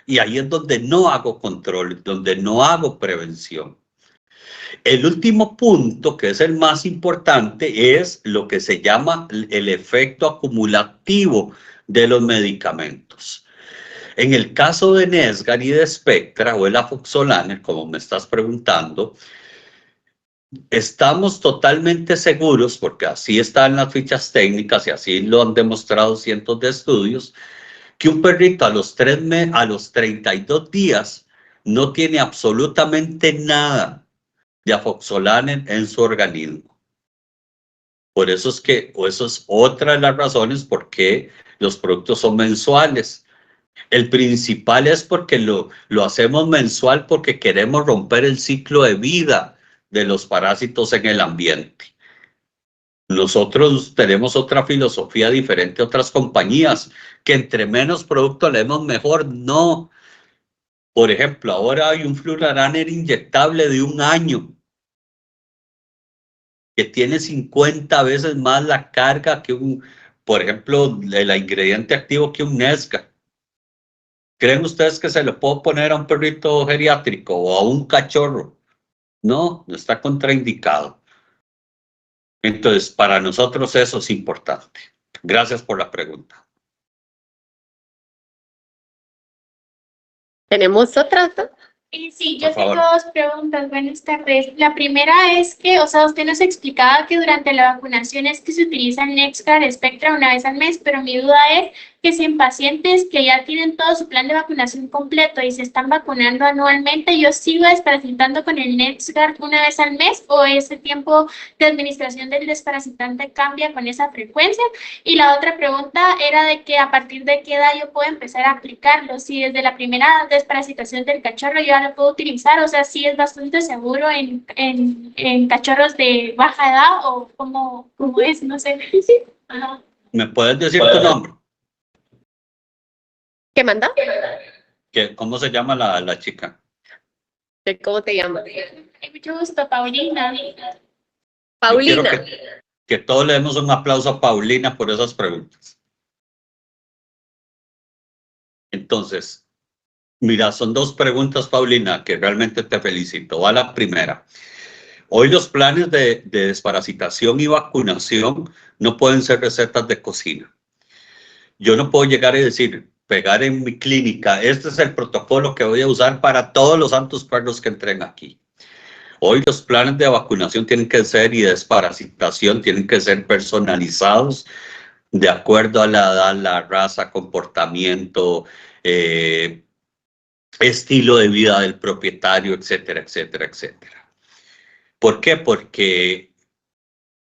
Y ahí es donde no hago control, donde no hago prevención. El último punto, que es el más importante, es lo que se llama el efecto acumulativo de los medicamentos. En el caso de Nesgar y de Spectra o el Afoxolaner, como me estás preguntando, estamos totalmente seguros, porque así están las fichas técnicas y así lo han demostrado cientos de estudios, que un perrito a los 32 días no tiene absolutamente nada de Afoxolaner en su organismo. Por eso es que, o eso es otra de las razones por qué los productos son mensuales. El principal es porque lo hacemos mensual porque queremos romper el ciclo de vida de los parásitos en el ambiente. Nosotros tenemos otra filosofía diferente a otras compañías, que entre menos producto le demos mejor. No. Por ejemplo, ahora hay un Fluraraner inyectable de 1 año que tiene 50 veces más la carga que por ejemplo, el ingrediente activo que un Nesgar. ¿Creen ustedes que se lo puedo poner a un perrito geriátrico o a un cachorro? No, no está contraindicado. Entonces, para nosotros eso es importante. Gracias por la pregunta. ¿Tenemos otra? Sí, yo tengo 2 preguntas. Buenas tardes. La primera es que, o sea, usted nos explicaba que durante la vacunación es que se utiliza el Nesgar Spectra una vez al mes, pero mi duda es que si en pacientes que ya tienen todo su plan de vacunación completo y se están vacunando anualmente, yo sigo desparasitando con el NexGard una vez al mes, o ese tiempo de administración del desparasitante cambia con esa frecuencia. Y la otra pregunta era de que a partir de qué edad yo puedo empezar a aplicarlo, si desde la primera desparasitación del cachorro yo ya lo puedo utilizar, o sea, si es bastante seguro en cachorros de baja edad, o cómo es, no sé. Ajá. ¿Me puedes decir tu nombre? ¿Qué manda? ¿Cómo se llama la chica? ¿Cómo te llamas? Mucho gusto, Paulina. Paulina. Yo quiero que todos le demos un aplauso a Paulina por esas preguntas. Entonces, mira, son dos preguntas, Paulina, que realmente te felicito. Va la primera. Hoy los planes de desparasitación y vacunación no pueden ser recetas de cocina. Yo no puedo llegar y decir, pegar en mi clínica, este es el protocolo que voy a usar para todos los santos perros que entren aquí. Hoy los planes de vacunación tienen que ser y desparasitación tienen que ser personalizados de acuerdo a la edad, la raza, comportamiento, estilo de vida del propietario, etcétera, etcétera, etcétera. ¿Por qué? Porque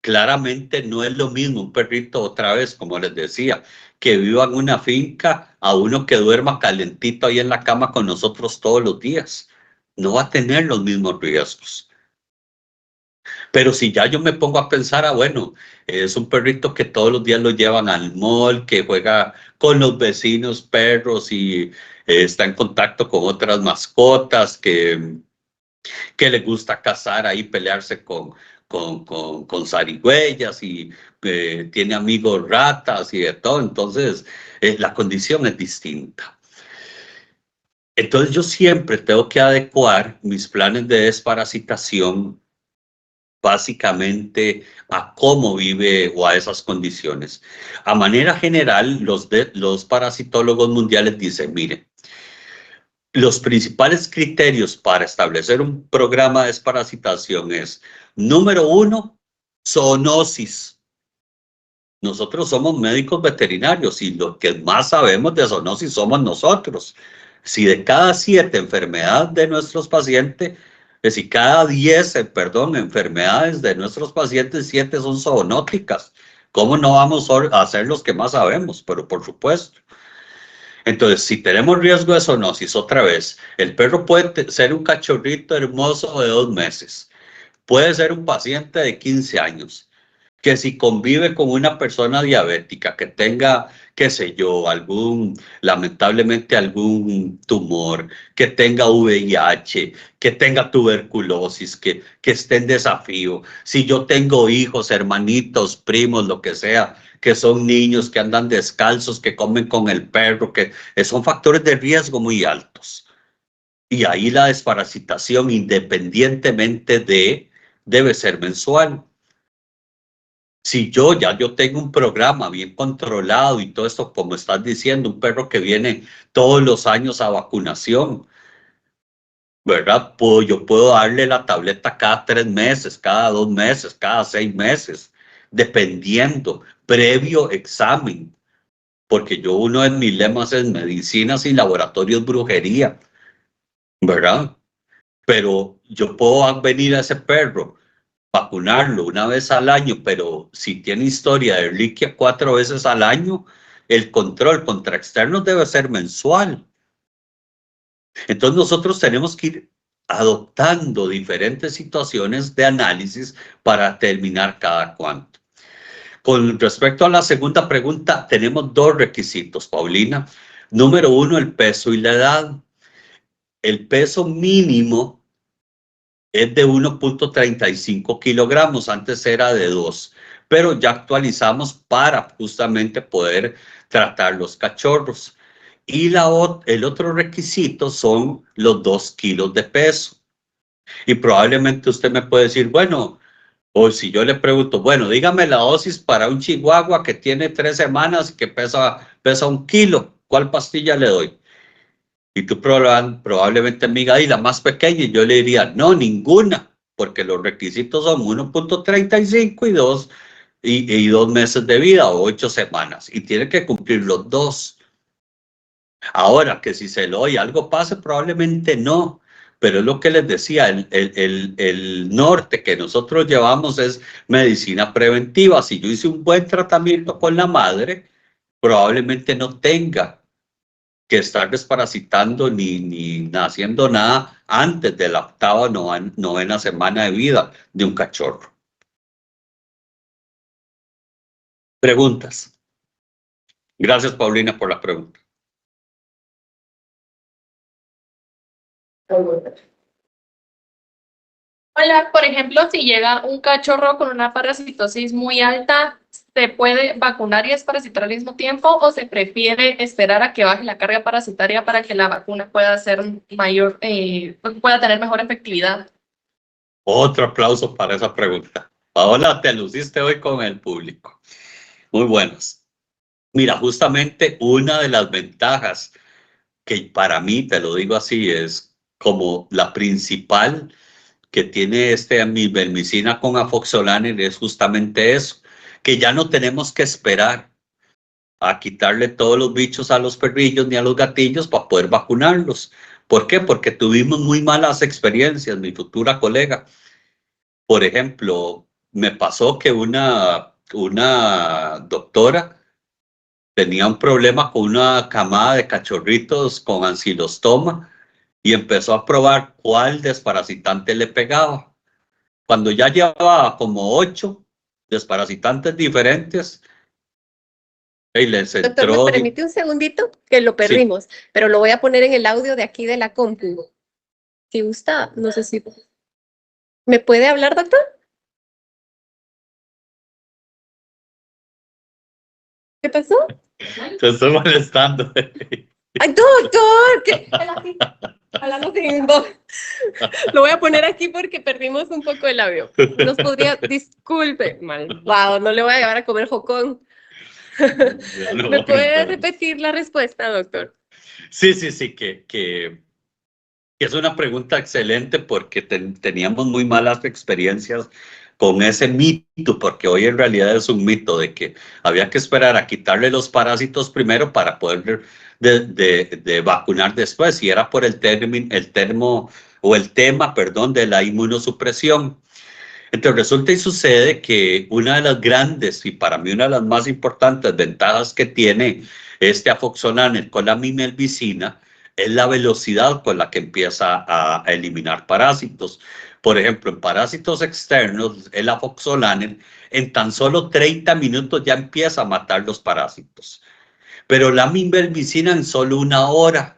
claramente no es lo mismo un perrito, otra vez, como les decía, que viva en una finca a uno que duerma calentito ahí en la cama con nosotros todos los días. No va a tener los mismos riesgos. Pero si ya yo me pongo a pensar, bueno, es un perrito que todos los días lo llevan al mall, que juega con los vecinos perros y está en contacto con otras mascotas, que le gusta cazar ahí, pelearse con zarigüeyas y tiene amigos ratas y de todo. Entonces, la condición es distinta. Entonces, yo siempre tengo que adecuar mis planes de desparasitación básicamente a cómo vive o a esas condiciones. A manera general, los parasitólogos mundiales dicen, miren, los principales criterios para establecer un programa de desparasitación es, número 1, zoonosis. Nosotros somos médicos veterinarios y lo que más sabemos de zoonosis somos nosotros. Si de cada 7 enfermedades de nuestros pacientes, es decir, cada 10, enfermedades de nuestros pacientes, 7 son zoonóticas. ¿Cómo no vamos a hacer los que más sabemos? Pero por supuesto. Entonces, si tenemos riesgo de zoonosis, otra vez, el perro puede ser un cachorrito hermoso de 2 meses. Puede ser un paciente de 15 años, que si convive con una persona diabética, que tenga, qué sé yo, lamentablemente algún tumor, que tenga VIH, que tenga tuberculosis, que esté en desafío. Si yo tengo hijos, hermanitos, primos, lo que sea, que son niños, que andan descalzos, que comen con el perro, que son factores de riesgo muy altos. Y ahí la desparasitación, independientemente debe ser mensual. Si yo tengo un programa bien controlado y todo esto, como estás diciendo, un perro que viene todos los años a vacunación, ¿verdad? Yo puedo darle la tableta cada 3 meses, cada 2 meses, cada 6 meses, dependiendo, previo examen. Porque uno de mis lemas es medicinas y laboratorios brujería, ¿verdad? Pero yo puedo venir a ese perro, vacunarlo una vez al año, pero si tiene historia de reliquia 4 veces al año, el control contra externos debe ser mensual. Entonces nosotros tenemos que ir adoptando diferentes situaciones de análisis para determinar cada cuánto. Con respecto a la segunda pregunta, tenemos 2 requisitos, Paulina. Número 1, el peso y la edad. El peso mínimo es de 1.35 kilogramos, antes era de 2, pero ya actualizamos para justamente poder tratar los cachorros. Y el otro requisito son los 2 kilos de peso. Y probablemente usted me puede decir, bueno, o si yo le pregunto, bueno, dígame la dosis para un chihuahua que tiene 3 semanas y que pesa 1 kilo, ¿cuál pastilla le doy? Y tú probablemente me diga, y la más pequeña, y yo le diría, no, ninguna, porque los requisitos son 1.35 y 2 y 2 meses de vida o 8 semanas. Y tiene que cumplir los 2. Ahora, que si se lo doy algo pase, probablemente no. Pero es lo que les decía, el norte que nosotros llevamos es medicina preventiva. Si yo hice un buen tratamiento con la madre, probablemente no tenga que estar desparasitando ni haciendo nada antes de la 8ª o 9ª semana de vida de un cachorro. Preguntas. Gracias, Paulina, por la pregunta. Hola, por ejemplo, si llega un cachorro con una parasitosis muy alta, ¿se puede vacunar y desparasitar al mismo tiempo o se prefiere esperar a que baje la carga parasitaria para que la vacuna pueda ser mayor, pueda tener mejor efectividad? Otro aplauso para esa pregunta. Paola, te luciste hoy con el público. Muy buenas. Mira, justamente una de las ventajas que para mí, te lo digo así, es como la principal que tiene amivelmicina con afoxolaner es justamente eso, que ya no tenemos que esperar a quitarle todos los bichos a los perrillos ni a los gatillos para poder vacunarlos. ¿Por qué? Porque tuvimos muy malas experiencias, mi futura colega. Por ejemplo, me pasó que una doctora tenía un problema con una camada de cachorritos con ancilostoma y empezó a probar cuál desparasitante le pegaba. Cuando ya llevaba como 8 desparasitantes diferentes, y les Doctor, ¿me entró... permite un segundito? Que lo Sí, perdimos, pero lo voy a poner en el audio de aquí de la compu. Si gusta, no sé si... ¿Me puede hablar, doctor? ¿Qué pasó? te estoy molestando. ¡Ay, doctor! ¿Qué? Ojalá no tengo. Lo voy a poner aquí porque perdimos un poco el audio. Nos podría... Disculpe, malvado, no le voy a llevar a comer jocón. No, ¿Me puede bueno. repetir la respuesta, doctor? Sí, que es una pregunta excelente porque teníamos muy malas experiencias con ese mito, porque hoy en realidad es un mito de que había que esperar a quitarle los parásitos primero para poder de vacunar después, y era por el tema, perdón, de la inmunosupresión. Entonces resulta y sucede que una de las grandes y para mí una de las más importantes ventajas que tiene este afoxolaner con la mimelvicina es la velocidad con la que empieza a eliminar parásitos. Por ejemplo, en parásitos externos, el afoxolaner en tan solo 30 minutos ya empieza a matar los parásitos, pero la mimelvicina en solo 1 hora.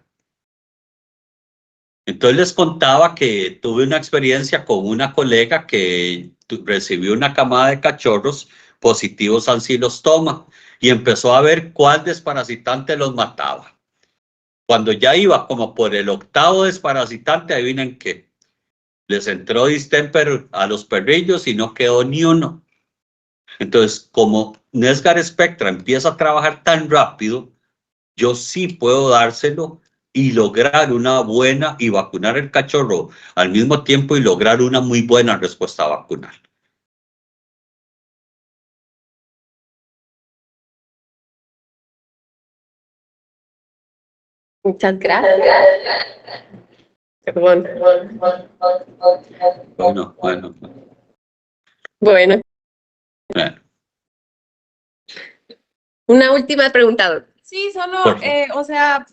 Entonces les contaba que tuve una experiencia con una colega que recibió una camada de cachorros positivos al ancilostoma y empezó a ver cuál desparasitante los mataba. Cuando ya iba como por el 8º desparasitante, adivinen qué, les entró distemper a los perrillos y no quedó ni uno. Entonces, como Nesgar Spectra empieza a trabajar tan rápido, yo sí puedo dárselo y lograr una buena y vacunar el cachorro al mismo tiempo y lograr una muy buena respuesta vacunal. Muchas gracias. Perdón. Bueno. Bueno, una última pregunta, doctor. Sí, solo, Por favor. o sea,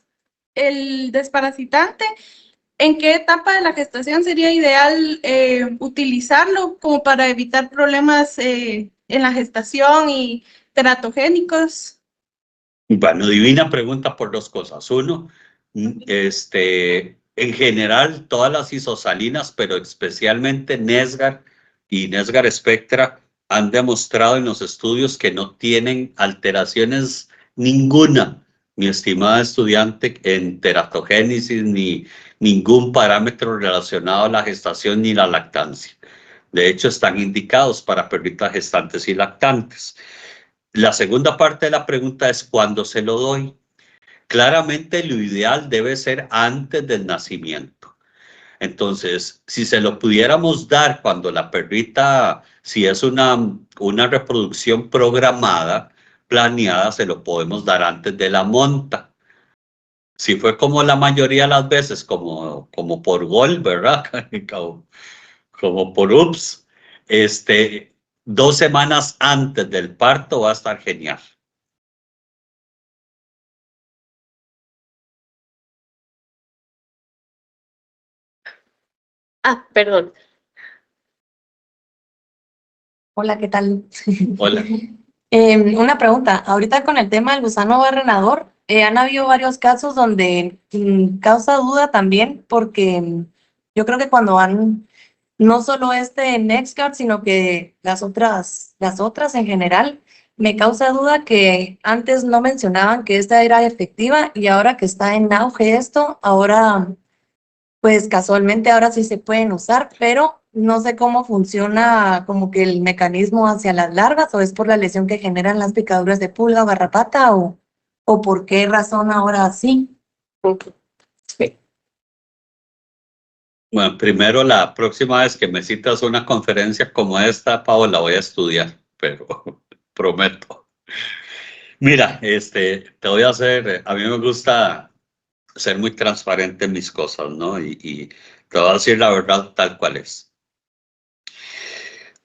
el desparasitante, ¿en qué etapa de la gestación sería ideal utilizarlo como para evitar problemas en la gestación y teratogénicos? Bueno, divina pregunta por 2 cosas. Uno, en general todas las isosalinas, pero especialmente Nesgar y Nesgar Spectra han demostrado en los estudios que no tienen alteraciones ninguna, mi estimada estudiante, en teratogénesis ni ningún parámetro relacionado a la gestación ni la lactancia. De hecho, están indicados para perritas gestantes y lactantes. La segunda parte de la pregunta es ¿cuándo se lo doy? Claramente lo ideal debe ser antes del nacimiento. Entonces, si se lo pudiéramos dar cuando la perrita, si es una reproducción programada, planeada, se lo podemos dar antes de la monta. Si fue como la mayoría de las veces, como por gol, ¿verdad? Como por ups, 2 semanas antes del parto va a estar genial. Perdón. Hola, ¿qué tal? Hola. Una pregunta, ahorita con el tema del gusano barrenador, han habido varios casos donde causa duda también, porque yo creo que cuando van, no solo NexGard, sino que las otras en general, me causa duda que antes no mencionaban que esta era efectiva y ahora que está en auge esto, ahora pues casualmente ahora sí se pueden usar, pero no sé cómo funciona como que el mecanismo hacia las larvas, o es por la lesión que generan las picaduras de pulga o garrapata, o por qué razón ahora sí. Sí. Bueno, primero, la próxima vez que me citas una conferencia como esta, Paola, voy a estudiar, pero prometo. Mira, te voy a hacer, a mí me gusta ser muy transparente en mis cosas, ¿no? Y te voy a decir la verdad tal cual es.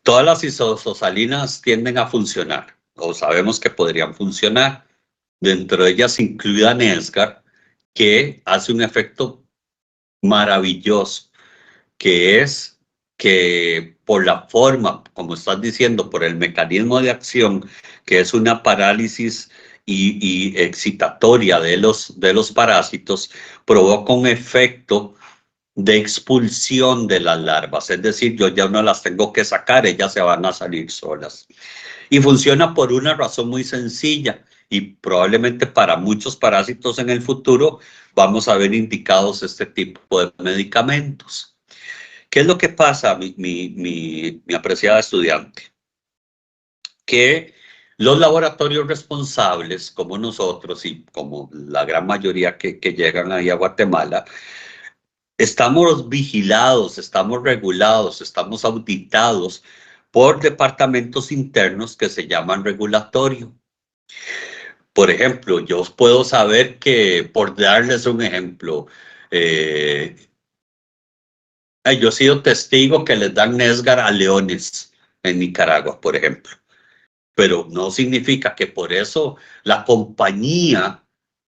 Todas las isosalinas tienden a funcionar, o sabemos que podrían funcionar. Dentro de ellas incluida NexGard, que hace un efecto maravilloso, que es que por la forma, como estás diciendo, por el mecanismo de acción, que es una parálisis y excitatoria de los parásitos, provoca un efecto de expulsión de las larvas. Es decir, yo ya no las tengo que sacar, ellas se van a salir solas. Y funciona por una razón muy sencilla, y probablemente para muchos parásitos en el futuro vamos a ver indicados este tipo de medicamentos. ¿Qué es lo que pasa, mi apreciada estudiante? Que los laboratorios responsables, como nosotros y como la gran mayoría que llegan ahí a Guatemala, estamos vigilados, estamos regulados, estamos auditados por departamentos internos que se llaman regulatorio. Por ejemplo, yo puedo saber que, por darles un ejemplo, yo he sido testigo que les dan NexGard a leones en Nicaragua, por ejemplo. Pero no significa que por eso la compañía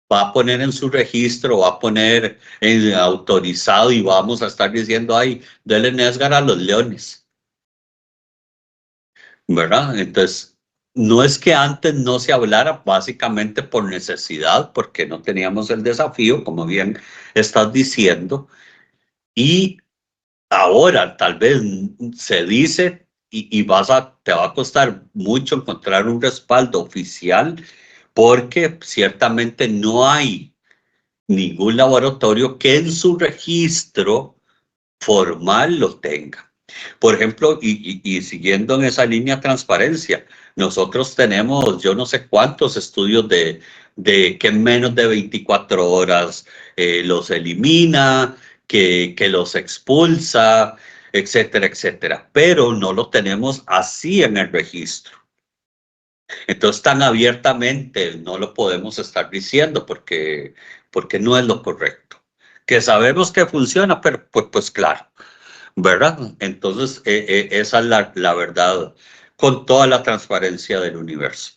va a poner en su registro, va a poner en autorizado y vamos a estar diciendo, ay, denle NexGard a los leones, ¿verdad? Entonces, no es que antes no se hablara, básicamente por necesidad, porque no teníamos el desafío, como bien estás diciendo, y ahora tal vez se dice y te va a costar mucho encontrar un respaldo oficial, porque ciertamente no hay ningún laboratorio que en su registro formal lo tenga. Por ejemplo, y siguiendo en esa línea de transparencia, nosotros tenemos yo no sé cuántos estudios de que en menos de 24 horas los elimina, que los expulsa, etcétera, etcétera. Pero no lo tenemos así en el registro. Entonces, tan abiertamente no lo podemos estar diciendo porque no es lo correcto. Que sabemos que funciona, pero pues claro, ¿verdad? Entonces, esa es la verdad con toda la transparencia del universo.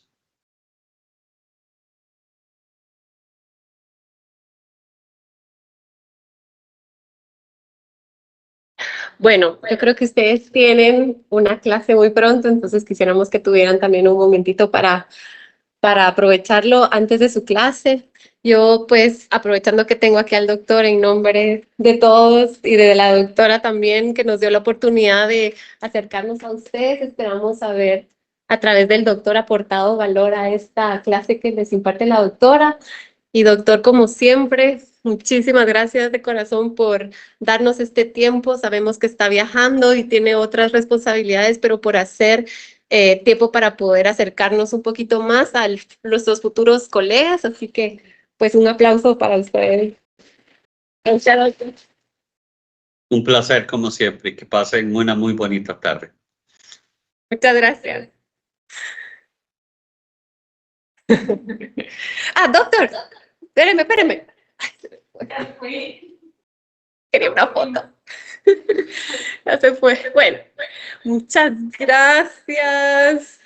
Bueno, yo creo que ustedes tienen una clase muy pronto, entonces quisiéramos que tuvieran también un momentito para aprovecharlo antes de su clase. Yo, pues, aprovechando que tengo aquí al doctor en nombre de todos y de la doctora también, que nos dio la oportunidad de acercarnos a ustedes, esperamos haber a través del doctor aportado valor a esta clase que les imparte la doctora. Y doctor, como siempre, muchísimas gracias de corazón por darnos este tiempo. Sabemos que está viajando y tiene otras responsabilidades, pero por hacer tiempo para poder acercarnos un poquito más a nuestros futuros colegas. Así que, pues, un aplauso para ustedes. Muchas gracias. Un placer como siempre y que pasen una muy bonita tarde. Muchas gracias. Doctor, espéreme. Ay, se me fue. Quería una foto. Ya se fue. Bueno, muchas gracias.